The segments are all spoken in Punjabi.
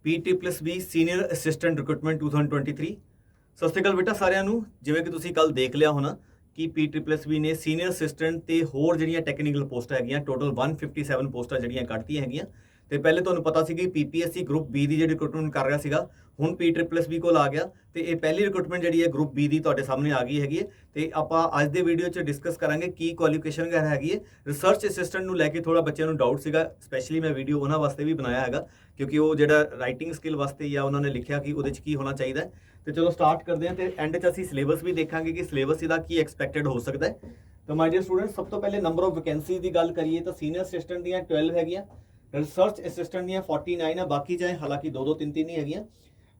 PSSB senior assistant recruitment 2023। ਸਤਿ ਸ਼੍ਰੀ ਅਕਾਲ ਬੇਟਾ ਸਾਰਿਆਂ ਨੂੰ। ਜਿਵੇਂ ਕਿ ਤੁਸੀਂ ਕੱਲ ਦੇਖ ਲਿਆ ਹੋਣਾ ਕਿ PSSB ਨੇ ਸੀਨੀਅਰ ਅਸਿਸਟੈਂਟ ਤੇ ਹੋਰ ਜਿਹੜੀਆਂ ਟੈਕਨੀਕਲ ਪੋਸਟਾਂ ਹੈਗੀਆਂ ਟੋਟਲ 157 ਪੋਸਟਾਂ ਜਿਹੜੀਆਂ ਕੱਢਤੀਆਂ ਹੈਗੀਆਂ। ਤੇ ਪਹਿਲੇ ਤੁਹਾਨੂੰ ਪਤਾ ਸੀ ਕਿ PPSC ਗਰੁੱਪ B ਦੀ ਜਿਹੜੀ ਰਿਕਰੂਟਮੈਂਟ ਕਰ ਰਿਹਾ ਸੀਗਾ, ਹੁਣ PSSB ਕੋਲ ਆ ਗਿਆ ਤੇ ਇਹ ਪਹਿਲੀ ਰਿਕਰੂਟਮੈਂਟ ਜਿਹੜੀ ਹੈ ਗਰੁੱਪ B ਦੀ ਤੁਹਾਡੇ ਸਾਹਮਣੇ ਆ ਗਈ ਹੈਗੀ ਹੈ। ਤੇ ਆਪਾਂ ਅੱਜ ਦੇ ਵੀਡੀਓ 'ਚ ਡਿਸਕਸ ਕਰਾਂਗੇ ਕੀ ਕੁਆਲੀਫਿਕੇਸ਼ਨ ਵਗੈਰਾ ਹੈਗੀ ਹੈ। ਰਿਸਰਚ ਅਸਿਸਟੈਂਟ ਨੂੰ ਲੈ ਕੇ ਥੋੜਾ ਬੱਚਿਆਂ ਨੂੰ ਡਾਊਟ ਸੀਗਾ, ਸਪੈਸ਼ਲੀ ਮੈਂ ਵੀਡੀਓ ਉਹਨਾਂ ਵਾਸਤੇ ਵੀ ਬਣਾਇਆ ਹੈਗਾ ਕਿਉਂਕਿ ਉਹ ਜਿਹੜਾ ਰਾਈਟਿੰਗ ਸਕਿੱਲ ਵਾਸਤੇ ਜਾਂ ਉਹਨਾਂ ਨੇ ਲਿਖਿਆ ਕਿ ਉਹਦੇ 'ਚ ਕੀ ਹੋਣਾ ਚਾਹੀਦਾ ਹੈ। ਤੇ ਚਲੋ ਸਟਾਰਟ ਕਰਦੇ ਹਾਂ ਤੇ ਐਂਡ 'ਚ ਅਸੀਂ ਸਿਲੇਬਸ ਵੀ ਦੇਖਾਂਗੇ ਕਿ ਸਿਲੇਬਸ ਇਹਦਾ ਕੀ ਐਕਸਪੈਕਟਡ ਹੋ ਸਕਦਾ ਹੈ। ਤਾਂ ਮਾਈ ਡੀਅਰ ਸਟੂਡੈਂਟ, ਸਭ ਤੋਂ ਪਹਿਲੇ ਨੰਬਰ ਆਫ ਵੈਕੈਂਸੀਜ਼ ਦੀ ਗੱਲ ਕਰੀਏ ਤਾਂ ਸੀਨੀਅਰ ਅਸਿਸਟੈਂਟ ਦੀਆਂ 12 ਹੈਗੀਆਂ, ਰਿਸਰਚ ਅਸਿਸਟੈਂਟ ਦੀਆਂ 49 ਆ, ਬਾਕੀ ਚਾਹੇ ਹਾਲਾਂਕਿ 2-2 3-3 ਹੀ ਹੈਗੀਆਂ।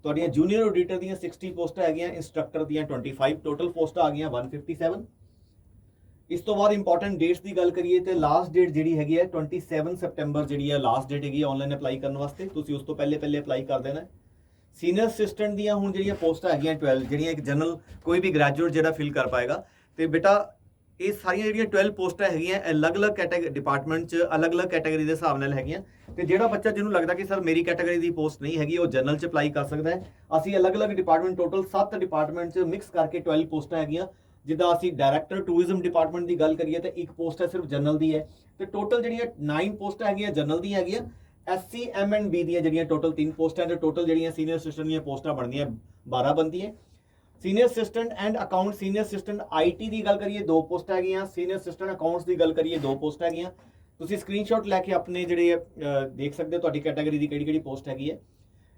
ਤੁਹਾਡੀਆਂ ਜੂਨੀਅਰ ਆਡੀਟਰ ਦੀਆਂ 60 ਪੋਸਟਾਂ ਹੈਗੀਆਂ, ਇੰਸਟ੍ਰਕਟਰ ਦੀਆਂ 25, ਟੋਟਲ ਪੋਸਟਾਂ ਆ ਗਈਆਂ 157। ਇਸ ਤੋਂ ਬਾਅਦ ਇੰਪੋਰਟੈਂਟ ਡੇਟਸ ਦੀ ਗੱਲ ਕਰੀਏ ਤੇ ਲਾਸਟ ਡੇਟ ਜਿਹੜੀ ਹੈਗੀ ਹੈ 27 ਸੈਪਟੈਂਬਰ ਜਿਹੜੀ ਹੈ ਲਾਸਟ ਡੇਟ ਹੈਗੀ ਆਨਲਾਈਨ ਅਪਲਾਈ ਕਰਨ ਵਾਸਤੇ। ਤੁਸੀਂ ਉਸ ਤੋਂ ਪਹਿਲੇ ਅਪਲਾਈ ਕਰ ਦੇਣਾ। ਸੀਨੀਅਰ ਅਸਿਸਟੈਂਟ ਦੀਆਂ ਹੁਣ ਜਿਹੜੀਆਂ ਪੋਸਟਾਂ ਹੈਗੀਆਂ 12, ਜਿਹੜੀਆਂ ਇੱਕ ਜਨਰਲ ਕੋਈ ਵੀ ਗ੍ਰੈਜੂਏਟ ਜਿਹੜਾ ਫਿਲ ਕਰ ਪਾਏਗਾ। ਤੇ ਬੇਟਾ ਇਹ ਸਾਰੀਆਂ ਜਿਹੜੀਆਂ 12 ਪੋਸਟਾਂ ਹੈਗੀਆਂ ਅਲੱਗ-ਅਲੱਗ ਕੈਟਾਗਰੀ ਡਿਪਾਰਟਮੈਂਟ 'ਚ ਅਲੱਗ-ਅਲੱਗ ਕੈਟਾਗਰੀ ਦੇ ਹਿਸਾਬ ਨਾਲ ਹੈਗੀਆਂ। ਤੇ ਜਿਹੜਾ ਬੱਚਾ ਜਿਹਨੂੰ ਲੱਗਦਾ ਕਿ ਸਰ ਮੇਰੀ ਕੈਟਾਗਰੀ ਦੀ ਪੋਸਟ ਨਹੀਂ ਹੈਗੀ ਉਹ ਜਨਰਲ 'ਚ ਅਪਲਾਈ ਕਰ ਸਕਦਾ ਹੈ। ਅਸੀਂ ਅਲੱਗ-ਅਲੱਗ ਡਿਪਾਰਟਮੈਂਟ ਟੋਟਲ 7 ਡਿਪਾਰਟਮੈਂਟ 'ਚ ਮਿਕਸ ਕਰਕੇ 12 ਪੋਸਟਾਂ ਹੈਗੀਆਂ। ਜਿੱਦਾਂ ਅਸੀਂ ਡਾਇਰੈਕਟਰ ਟੂਰਿਜ਼ਮ ਡਿਪਾਰਟਮੈਂਟ ਦੀ ਗੱਲ ਕਰੀਏ ਤਾਂ ਇੱਕ ਪੋਸਟ ਹੈ ਸਿਰਫ ਜਨਰਲ ਦੀ ਹੈ। ਤੇ ਟੋਟਲ ਜਿਹੜੀਆਂ 9 ਪੋਸਟਾਂ ਹੈਗੀਆਂ ਜਨਰਲ ਦੀਆਂ ਹੈਗੀਆਂ। SC M&B ਦੀਆਂ ਜਿਹੜੀਆਂ ਟੋਟਲ 3 ਪੋਸਟਾਂ ਤੇ ਟੋਟਲ ਜਿਹੜੀਆਂ ਸੀਨੀਅਰ ਅਸਿਸਟੈਂਟ ਦੀਆਂ ਪੋਸਟਾਂ ਬਣਦੀਆਂ 12 ਬਣਦੀਆਂ। Senior assistant and account, senior assistant IT ਦੀ ਗੱਲ ਕਰੀਏ 2 ਪੋਸਟ ਹੈਗੀਆਂ, ਸੀਨੀਅਰ ਅਸਿਸਟੈਂਟ ਅਕਾਊਂਟਸ ਦੀ ਗੱਲ ਕਰੀਏ 2 ਪੋਸਟ ਹੈਗੀਆਂ। ਤੁਸੀਂ ਸਕਰੀਨਸ਼ਾਟ ਲੈ ਕੇ ਆਪਣੇ ਜਿਹੜੇ ਦੇਖ ਸਕਦੇ ਹੋ ਤੁਹਾਡੀ ਕੈਟਾਗਰੀ ਦੀ ਕਿਹੜੀ ਪੋਸਟ ਹੈਗੀ ਹੈ।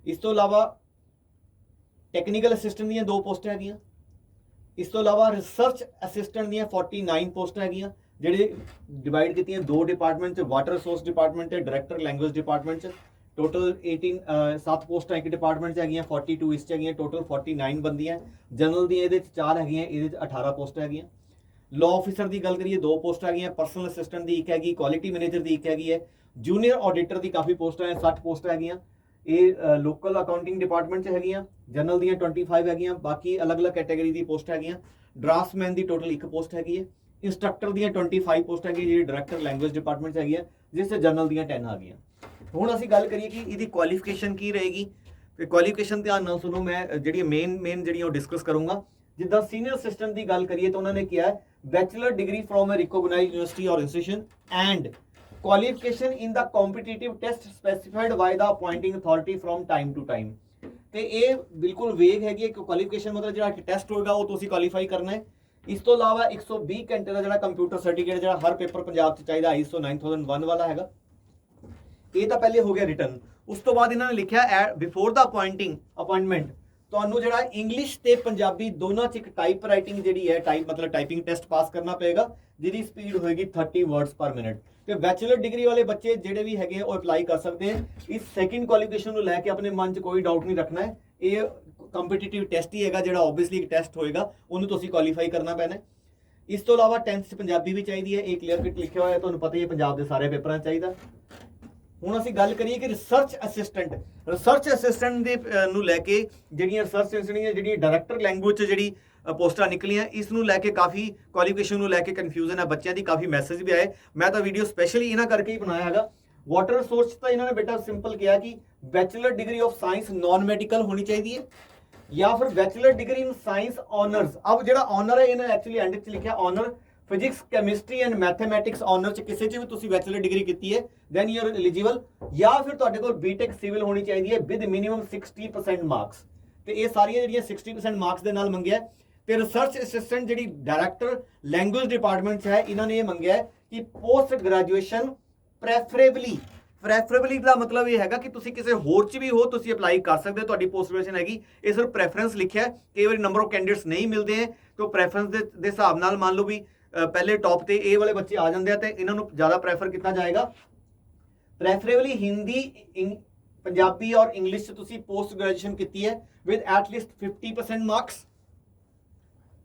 ਇਸ ਤੋਂ ਇਲਾਵਾ ਟੈਕਨੀਕਲ ਅਸਿਸਟੈਂਟ ਦੀਆਂ 2 ਪੋਸਟਾਂ ਹੈਗੀਆਂ। ਇਸ ਤੋਂ ਇਲਾਵਾ ਰਿਸਰਚ ਅਸਿਸਟੈਂਟ ਦੀਆਂ 49 ਪੋਸਟਾਂ ਹੈਗੀਆਂ, ਜਿਹੜੇ ਡਿਵਾਈਡ ਕੀਤੀਆਂ 2 ਡਿਪਾਰਟਮੈਂਟ 'ਚ, ਵਾਟਰ ਰਿਸੋਰਸ ਡਿਪਾਰਟਮੈਂਟ ਤੇ ਡਾਇਰੈਕਟਰ ਲੈਂਗੁਏਜ ਡਿਪਾਰਟਮੈਂਟ 'ਚ। ਟੋਟਲ 7 ਪੋਸਟਾਂ ਇੱਕ ਡਿਪਾਰਟਮੈਂਟ 'ਚ ਹੈਗੀਆਂ, 42 ਇਸ 'ਚ ਹੈਗੀਆਂ, ਟੋਟਲ 49 ਬਣਦੀਆਂ। ਜਨਰਲ ਦੀਆਂ ਇਹਦੇ 'ਚ 4 ਹੈਗੀਆਂ, ਇਹਦੇ 'ਚ 18 ਪੋਸਟਾਂ ਹੈਗੀਆਂ। ਲਾਅ ਆਫਿਸਰ ਦੀ ਗੱਲ ਕਰੀਏ 2 ਪੋਸਟਾਂ ਹੈਗੀਆਂ, ਪਰਸਨਲ ਅਸਿਸਟੈਂਟ ਦੀ ਇੱਕ ਹੈਗੀ, ਕੁਆਲਿਟੀ ਮੈਨੇਜਰ ਦੀ ਇੱਕ ਹੈਗੀ ਹੈ। ਜੂਨੀਅਰ ਆਡੀਟਰ ਦੀ ਕਾਫੀ ਪੋਸਟਾਂ ਹੈ, 60 ਪੋਸਟਾਂ ਹੈਗੀਆਂ। ਇਹ ਲੋਕਲ ਅਕਾਊਂਟਿੰਗ ਡਿਪਾਰਟਮੈਂਟ 'ਚ ਹੈਗੀਆਂ। ਜਨਰਲ ਦੀਆਂ 25 ਹੈਗੀਆਂ, ਬਾਕੀ ਅਲੱਗ-ਅਲੱਗ ਕੈਟਾਗਰੀ ਦੀ ਪੋਸਟ ਹੈਗੀਆਂ। ਡਰਾਫਟਸਮੈਨ ਦੀ ਟੋਟਲ 1 ਪੋਸਟ ਹੈਗੀ ਹੈ। ਇੰਸਟ੍ਰਕਟਰ ਦੀਆਂ 25 ਪੋਸਟ ਹੈਗੀ, ਜਿਹੜੀ ਡਾਇਰੈਕਟਰ ਲੈਂਗੁਏਜ ਡਿਪਾਰਟਮੈਂਟ 'ਚ ਹੈਗੀ ਹੈ, ਜਿਸ 'ਚ ਜਨਰਲ ਦੀਆਂ 10 ਆ ਗਈਆਂ। ਹੁਣ ਅਸੀਂ ਗੱਲ ਕਰੀਏ ਕਿ ਇਹਦੀ ਕੁਆਲੀਫਿਕੇਸ਼ਨ ਕੀ ਰਹੇਗੀ। ਤੇ ਕੁਆਲੀਫਿਕੇਸ਼ਨ ਧਿਆਨ ਨਾਲ ਸੁਣੋ, ਮੈਂ ਜਿਹੜੀ ਮੇਨ ਜਿਹੜੀਆਂ ਉਹ ਡਿਸਕਸ ਕਰੂੰਗਾ। ਜਿੱਦਾਂ ਸੀਨੀਅਰ ਅਸਿਸਟੈਂਟ ਦੀ ਗੱਲ ਕਰੀਏ ਤਾਂ ਉਹਨਾਂ ਨੇ ਕਿਹਾ bachelor degree from a recognised university ਔਰ institution and qualification in the competitive test specified by the appointing authority from time to time। ਤੇ ਇਹ ਬਿਲਕੁਲ ਵੇਗ ਹੈਗੀ ਹੈ ਕਿ ਕੁਆਲੀਫਿਕੇਸ਼ਨ ਮਤਲਬ ਜਿਹੜਾ ਟੈਸਟ ਹੋਏਗਾ ਉਹ ਤੁਸੀਂ ਕੁਆਲੀਫਾਈ ਕਰਨਾ ਹੈ। ਇਸ ਤੋਂ ਇਲਾਵਾ 120 ਘੰਟੇ ਦਾ ਜਿਹੜਾ ਕੰਪਿਊਟਰ ਸਰਟੀਫਿਕੇਟ ਜਿਹੜਾ ਹਰ ਪੇਪਰ ਪੰਜਾਬ 'ਚ ਚਾਹੀਦਾ ISO 9001 ਵਾਲਾ ਹੈਗਾ। ਇਹ ਤਾਂ ਪਹਿਲੇ ਹੋ ਗਿਆ ਰਿਟਰਨ। ਉਸ ਤੋਂ ਬਾਅਦ ਇਹਨਾਂ ਨੇ ਲਿਖਿਆ ਬਿਫੋਰ ਦਾ ਅਪਾਇੰਟਮੈਂਟ ਤੁਹਾਨੂੰ ਜਿਹੜਾ ਇੰਗਲਿਸ਼ ਤੇ ਪੰਜਾਬੀ ਦੋਨਾਂ 'ਚ ਇੱਕ ਟਾਈਪ ਰਾਈਟਿੰਗ ਜਿਹੜੀ ਹੈ ਮਤਲਬ ਟਾਈਪਿੰਗ ਟੈਸਟ ਪਾਸ ਕਰਨਾ ਪਏਗਾ, ਜਿਹਦੀ ਸਪੀਡ ਹੋਏਗੀ 30 ਵਰਡਸ ਪਰ ਮਿੰਟ। ਤੇ ਬੈਚਲਰ ਡਿਗਰੀ ਵਾਲੇ ਬੱਚੇ ਜਿਹੜੇ ਵੀ ਹੈਗੇ ਉਹ ਅਪਲਾਈ ਕਰ ਸਕਦੇ ਹਨ। ਇਸ ਸੈਕਿੰਡ ਕੁਆਲੀਫਿਕੇਸ਼ਨ ਨੂੰ ਲੈ ਕੇ ਆਪਣੇ ਮਨ 'ਚ ਕੋਈ ਡਾਊਟ ਨਹੀਂ ਰੱਖਣਾ ਹੈ। ਇਹ ਕੰਪੀਟੀਟਿਵ ਟੈਸਟ ਹੀ ਹੈਗਾ, ਜਿਹੜਾ ਆਬਵੀਅਸਲੀ ਇੱਕ ਟੈਸਟ ਹੋਏਗਾ, ਉਹਨੂੰ ਤੁਸੀਂ ਕੁਆਲੀਫਾਈ ਕਰਨਾ ਪੈਣਾ। ਇਸ ਤੋਂ ਇਲਾਵਾ 10th 'ਚ ਪੰਜਾਬੀ ਵੀ ਚਾਹੀਦੀ ਹੈ। ਇਹ ਕਲੀਅਰ ਕੱਟ ਲਿਖਿਆ ਹੋਇਆ, ਤੁਹਾਨੂੰ ਪਤਾ ਹੀ ਹੈ ਪੰਜਾਬ ਦੇ ਸਾਰੇ ਪੇਪਰਾਂ 'ਚ ਚਾਹੀਦਾ। ਹੁਣ ਅਸੀਂ ਗੱਲ ਕਰੀਏ ਕਿ ਰਿਸਰਚ ਅਸਿਸਟੈਂਟ ਦੇ ਨੂੰ ਲੈ ਕੇ ਜਿਹੜੀਆਂ ਰਿਸਰਚ ਅਸਿਸਟੈਂਟ ਦੀਆਂ ਜਿਹੜੀਆਂ ਡਾਇਰੈਕਟਰ ਲੈਂਗੁਏਜ 'ਚ ਜਿਹੜੀ ਪੋਸਟਾਂ ਨਿਕਲੀਆਂ, ਇਸ ਨੂੰ ਲੈ ਕੇ ਕਾਫੀ ਕੁਆਲੀਫਿਕੇਸ਼ਨ ਨੂੰ ਲੈ ਕੇ ਕਨਫਿਊਜ਼ਨ ਹੈ ਬੱਚਿਆਂ ਦੀ, ਕਾਫੀ ਮੈਸੇਜ ਵੀ ਆਏ। ਮੈਂ ਤਾਂ ਵੀਡੀਓ ਸਪੈਸ਼ਲੀ ਇਹਨਾਂ ਕਰਕੇ ਹੀ ਬਣਾਇਆ ਹੈਗਾ। ਵਾਟਰ ਰਿਸੋਰਸ ਤਾਂ ਇਹਨਾਂ ਨੇ ਬੇਟਾ ਸਿੰਪਲ ਕਿਹਾ ਕਿ bachelor degree of science non medical ਹੋਣੀ ਚਾਹੀਦੀ ਹੈ ਜਾਂ ਫਿਰ bachelor degree in science honours. ਅਬ ਜਿਹੜਾ ਆਨਰ ਹੈ ਇਹਨਾਂ ਐਕਚੁਅਲੀ ਐਂਡ 'ਚ ਲਿਖਿਆ honour physics, chemistry and mathematics honour 'ਚ ਕਿਸੇ 'ਚ ਵੀ ਤੁਸੀਂ ਬੈਚਲਰ ਡਿਗਰੀ ਕੀਤੀ ਹੈ ਦੈਨ ਯੂ ਆਰ ਐਲੀਜੀਬਲ। ਜਾਂ ਫਿਰ ਤੁਹਾਡੇ ਕੋਲ ਬੀਟੈਕ ਸਿਵਲ ਹੋਣੀ ਚਾਹੀਦੀ ਹੈ ਵਿਦ ਮਿਨੀਮਮ 60% ਮਾਰਕਸ। ਤੇ ਇਹ ਸਾਰੀਆਂ ਜਿਹੜੀਆਂ 60% ਮਾਰਕਸ ਦੇ ਨਾਲ ਮੰਗਿਆ। ਤੇ ਰਿਸਰਚ ਅਸਿਸਟੈਂਟ ਜਿਹੜੀ ਡਾਇਰੈਕਟਰ ਲੈਂਗੁਏਜ ਡਿਪਾਰਟਮੈਂਟ 'ਚ ਹੈ, ਇਹਨਾਂ ਨੇ ਇਹ ਮੰਗਿਆ ਕਿ ਪੋਸਟ ਗ੍ਰੈਜੂਏਸ਼ਨ ਪ੍ਰੈਫਰੇਬਲੀ ਦਾ ਮਤਲਬ ਇਹ ਹੈਗਾ ਕਿ ਤੁਸੀਂ ਕਿਸੇ ਹੋਰ 'ਚ ਵੀ ਹੋ, ਤੁਸੀਂ ਅਪਲਾਈ ਕਰ ਸਕਦੇ ਹੋ, ਤੁਹਾਡੀ ਪੋਸਟ ਗ੍ਰੈਜੂਏਸ਼ਨ ਹੈਗੀ। ਇਹ ਸਿਰਫ ਪ੍ਰੈਫਰੈਂਸ ਲਿਖਿਆ ਹੈ। ਕਈ ਵਾਰੀ ਨੰਬਰ ਆਫ ਕੈਂਡੀਡੇਟਸ ਨਹੀਂ ਮਿਲਦੇ ਹੈ ਤਾਂ ਪ੍ਰੈਫਰੈਂਸ ਦੇ ਹਿਸਾਬ ਨਾਲ ਮੰਨ ਲਓ ਵੀ ਪਹਿਲੇ ਟੌਪ ਤੇ ਇਹ ਵਾਲੇ ਬੱਚੇ ਆ ਜਾਂਦੇ ਆ ਤੇ ਇਹਨਾਂ ਨੂੰ ਜ਼ਿਆਦਾ ਪ੍ਰੈਫਰ ਕੀਤਾ ਜਾਏਗਾ। ਪ੍ਰੈਫਰੇਬਲੀ ਹਿੰਦੀ, ਪੰਜਾਬੀ ਔਰ ਇੰਗਲਿਸ਼ 'ਚ ਤੁਸੀਂ ਪੋਸਟ ਗ੍ਰੈਜੂਏਸ਼ਨ ਕੀਤੀ ਹੈ with at least 50% marks.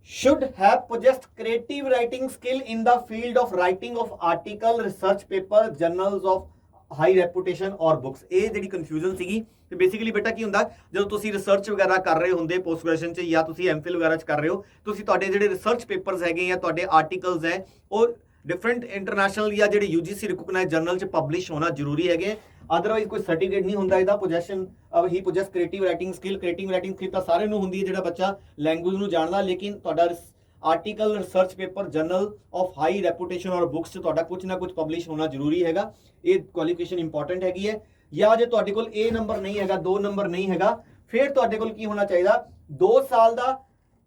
should have possessed creative writing skill in the field of writing of article, research paper, journals of high reputation or books। ਇਹ ਜਿਹੜੀ ਕਨਫਿਊਜ਼ਨ ਸੀਗੀ। ਤੇ ਬੇਸਿਕਲੀ ਬੇਟਾ ਕੀ ਹੁੰਦਾ, ਜਦੋਂ ਤੁਸੀਂ ਰਿਸਰਚ ਵਗੈਰਾ ਕਰ ਰਹੇ ਹੁੰਦੇ ਪੋਸਟ ਗ੍ਰੈਜੂਏਸ਼ਨ 'ਚ ਜਾਂ ਤੁਸੀਂ MPhil ਵਗੈਰਾ 'ਚ ਕਰ ਰਹੇ ਹੋ, ਤੁਸੀਂ ਤੁਹਾਡੇ ਜਿਹੜੇ ਰਿਸਰਚ ਪੇਪਰਸ ਹੈਗੇ ਜਾਂ ਤੁਹਾਡੇ ਆਰਟੀਕਲਸ ਹੈ ਉਹ ਡਿਫਰੈਂਟ ਇੰਟਰਨੈਸ਼ਨਲ ਜਾਂ ਜਿਹੜੇ UGC ਰਿਕੋਗਨਾਈਜ਼ ਜਰਨਲ 'ਚ ਪਬਲਿਸ਼ ਹੋਣਾ ਜ਼ਰੂਰੀ ਹੈਗੇ। ਅਦਰਵਾਈਜ਼ ਕੋਈ ਸਰਟੀਫਿਕੇਟ ਨਹੀਂ ਹੁੰਦਾ ਇਹਦਾ। ਪੋਜੈਸ਼ਨ ਹੀ ਪੋਜੈਸ ਕ੍ਰੀਏਟਿਵ ਰਾਈਟਿੰਗ ਸਕਿੱਲ ਤਾਂ ਸਾਰਿਆਂ ਨੂੰ ਹੁੰਦੀ ਹੈ ਜਿਹੜਾ ਬੱਚਾ ਲੈਂਗੁਏਜ ਨੂੰ ਜਾਣਦਾ, ਲੇਕਿਨ ਤੁਹਾਡਾ article, research paper, general of high reputation ਔਰ ਬੁੱਕਸ 'ਚ ਤੁਹਾਡਾ ਕੁਝ ਨਾ ਕੁਝ ਪਬਲਿਸ਼ ਹੋਣਾ ਜ਼ਰੂਰੀ ਹੈਗਾ। ਇਹ ਕੁਆਲੀਫਿਕੇਸ਼ਨ ਇੰਪੋਰਟੈਂਟ ਹੈਗੀ ਹੈ। ਜਾਂ ਜੇ ਤੁਹਾਡੇ ਕੋਲ A ਨੰਬਰ ਨਹੀਂ ਹੈਗਾ, 2 ਨੰਬਰ ਨਹੀਂ ਹੈਗਾ, ਫਿਰ ਤੁਹਾਡੇ ਕੋਲ ਕੀ ਹੋਣਾ ਚਾਹੀਦਾ, 2 ਸਾਲ ਦਾ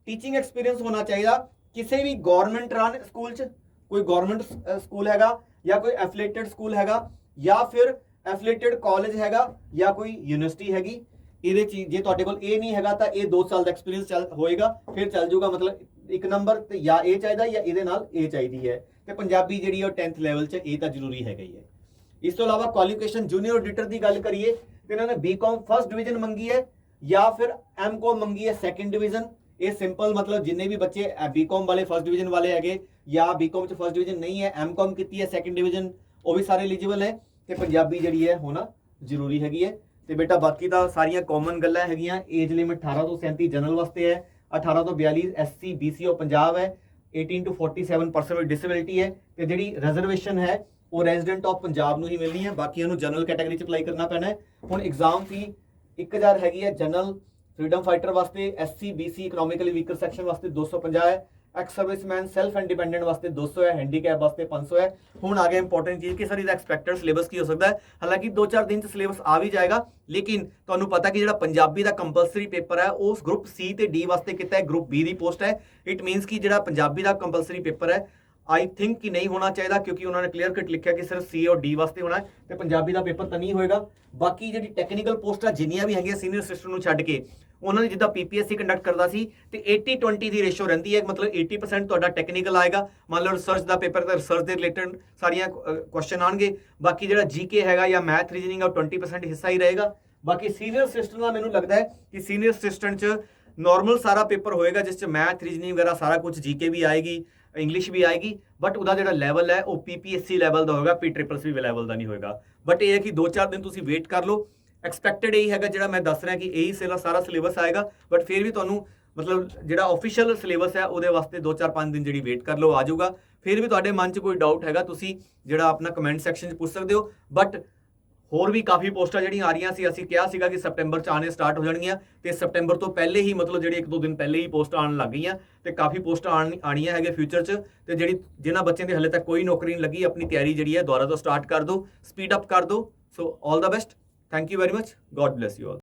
ਟੀਚਿੰਗ ਐਕਸਪੀਰੀਅੰਸ ਹੋਣਾ ਚਾਹੀਦਾ ਕਿਸੇ ਵੀ ਗਵਰਨਮੈਂਟ ਰਨ ਸਕੂਲ 'ਚ। ਕੋਈ ਗਵਰਨਮੈਂਟ ਸਕੂਲ ਹੈਗਾ ਜਾਂ ਕੋਈ ਐਫੀਲੀਏਟਡ ਸਕੂਲ ਹੈਗਾ ਜਾਂ ਫਿਰ ਐਫੀਲੀਏਟਡ ਕਾਲਜ ਹੈਗਾ ਜਾਂ ਕੋਈ ਯੂਨੀਵਰਸਿਟੀ ਹੈਗੀ। ਇਹਦੇ 'ਚ ਜੇ ਤੁਹਾਡੇ ਕੋਲ ਇਹ ਨਹੀਂ ਹੈਗਾ ਤਾਂ ਇਹ 2 ਸਾਲ ਦਾ ਐਕਸਪੀਰੀਅੰਸ ਹੋਏਗਾ, ਫਿਰ ਚੱਲ ਜਾਊਗਾ। ਮਤਲਬ 1 ਨੰਬਰ ਤੇ ਜਾਂ ਇਹ ਚਾਹੀਦਾ ਜਾਂ ਇਹਦੇ ਨਾਲ ਇਹ ਚਾਹੀਦੀ ਹੈ। ਤੇ ਪੰਜਾਬੀ ਜਿਹੜੀ ਉਹ 10th ਲੈਵਲ 'ਚ ਇਹ ਤਾਂ ਜ਼ਰੂਰੀ ਹੈਗਾ ਹੀ ਹੈ। ਇਸ ਤੋਂ ਇਲਾਵਾ ਕੁਆਲੀਫਿਕੇਸ਼ਨ ਜੂਨੀਅਰ ਆਡੀਟਰ ਦੀ ਗੱਲ ਕਰੀਏ ਤੇ ਇਹਨਾਂ ਨੇ ਬੀਕਾਮ ਫਸਟ ਡਿਵੀਜ਼ਨ ਮੰਗੀ ਹੈ ਜਾਂ ਫਿਰ ਐਮਕਾਮ ਮੰਗੀ ਹੈ ਸੈਕੰਡ ਡਿਵੀਜ਼ਨ। ਇਹ ਸਿੰਪਲ, ਮਤਲਬ ਜਿੰਨੇ ਵੀ ਬੱਚੇ ਬੀਕਾਮ ਵਾਲੇ ਫਸਟ ਡਿਵੀਜ਼ਨ ਵਾਲੇ ਹੈਗੇ ਜਾਂ ਬੀਕਾਮ 'ਚ ਫਸਟ ਡਿਵੀਜ਼ਨ ਨਹੀਂ ਹੈ, ਐਮਕਾਮ ਕੀਤੀ ਹੈ ਸੈਕੰਡ ਡਿਵੀਜ਼ਨ, ਉਹ ਵੀ ਸਾਰੇ ਐਲੀਜੀਬਲ ਹੈ। ਤੇ ਪੰਜਾਬੀ ਜਿਹੜੀ ਹੈ ਹੋਣਾ ਜ਼ਰੂਰੀ ਹੈਗੀ ਹੈ। ਤੇ ਬੇਟਾ ਬਾਕੀ ਤਾਂ ਸਾਰੀਆਂ ਕਾਮਨ ਗੱਲਾਂ ਹੈਗੀਆਂ। ਏਜ ਲਿਮਿਟ 18 ਤੋਂ 37 ਜਨਰਲ ਵਾਸਤੇ ਹੈ, 18 ਤੋਂ 42 SC BC ਉਹ ਪੰਜਾਬ ਹੈ, 18 to 47% ਵਿੱਚ ਡਿਸੇਬਿਲਿਟੀ ਹੈ। ਤੇ ਜਿਹੜੀ ਰਿਜ਼ਰਵੇਸ਼ਨ ਹੈ ਉਹ ਰੈਜ਼ੀਡੈਂਟ ਆਫ ਪੰਜਾਬ ਨੂੰ ਹੀ ਮਿਲਣੀ ਹੈ, ਬਾਕੀ ਉਹਨੂੰ ਜਨਰਲ ਕੈਟਾਗਰੀ 'ਚ ਅਪਲਾਈ ਕਰਨਾ ਪੈਣਾ ਹੈ। ਹੁਣ ਐਗਜ਼ਾਮ ਫੀ 1000 ਹੈਗੀ ਹੈ ਜਨਰਲ ਫਰੀडम फाइटर वास्ते, SC BC economically weaker section वास्ते 250 है, एक्स सर्विसमैन सेल्फ इंडिपेंडेंट वास्ते 200 है, हैंडीकैप वास्ते 500 है। हुण आ गया इंपॉर्टेंट चीज़ कि सर इसका एक्सपैक्टेड सिलेबस की हो सकता है। हालांकि 2-4 दिन सिलेबस आ भी जाएगा, लेकिन तुहानूं पता कि जिहड़ा पंजाबी का कंपलसरी पेपर है उस ग्रुप C ते D वास्ते किता है, ग्रुप B की पोस्ट है। इट मीनस कि जिहड़ा पंजाबी का कंपलसरी पेपर है आई थिंक कि नहीं होना चाहिए, क्योंकि उन्होंने क्लीयर कट लिखा कि सिर्फ C और D वास्ते होना है, तो पंजाबी का पेपर तो नहीं होएगा। बाकी जी टैक्नीकल पोस्टां जिन्नियां भी है सीनियर असिस्टेंट नूं छड्ड के उन्होंने जिद्दां PPSC कंडक्ट करता सी ते 80-20 की रेशो रहिंदी है, मतलब 80% तुहाडा टैक्नीकल आएगा। मान लो रिसर्च का पेपर तो रिसर्च के रिलेटेड सारियां क्वेश्चन आएंगे, बाकी जिहड़ा GK हैगा या मैथ रीजनिंग है 20% हिस्सा ही रहेगा। बाकी सीनियर असिस्टेंट का मैनूं लगता है कि सीनियर असिस्टेंट च नॉर्मल सारा पेपर होएगा, जिस च मैथ रीजनिंग वगैरह सारा कुछ GK भी आएगी, इंग्लिश भी आएगी, बट उसका जो लैवल है वो PPSC लैवल का होगा, PCCC लैवल का नहीं होगा। बट यह है कि 2-4 दिन तुसीं वेट कर लो। एक्सपैक्टेड यही है जो मैं दस रहा कि यही सारा सिलेबस आएगा, बट फिर भी तुहानूं मतलब जो ऑफिशियल सिलेबस है वो वास्ते 2-4-5 दिन जी वेट कर लो, आ जाऊगा। फिर भी तुहाडे मन च कोई डाउट है तुसीं जिहड़ा अपना कमेंट सैक्शन पूछ सकते हो। बट होर भी काफ़ी पोस्टां जिहड़ियां आ रही सी, असीं कहा सीगा कि सितंबर च आने स्टार्ट हो जाणगियां, ते सितंबर तो पहले ही मतलब जिहड़ी 1-2 दिन पहले ही पोस्टां आउण लग गईयां, ते काफ़ी पोस्टां आणियां हैगे फ्यूचर च। ते जिहड़ी जिन्हां बच्चों की हले तक कोई नौकरी नहीं लगी, अपनी तैयारी जिहड़ी है दुबारा तो स्टार्ट कर दो, स्पीड अप कर दो। So all the best, thank you very much, God bless you all.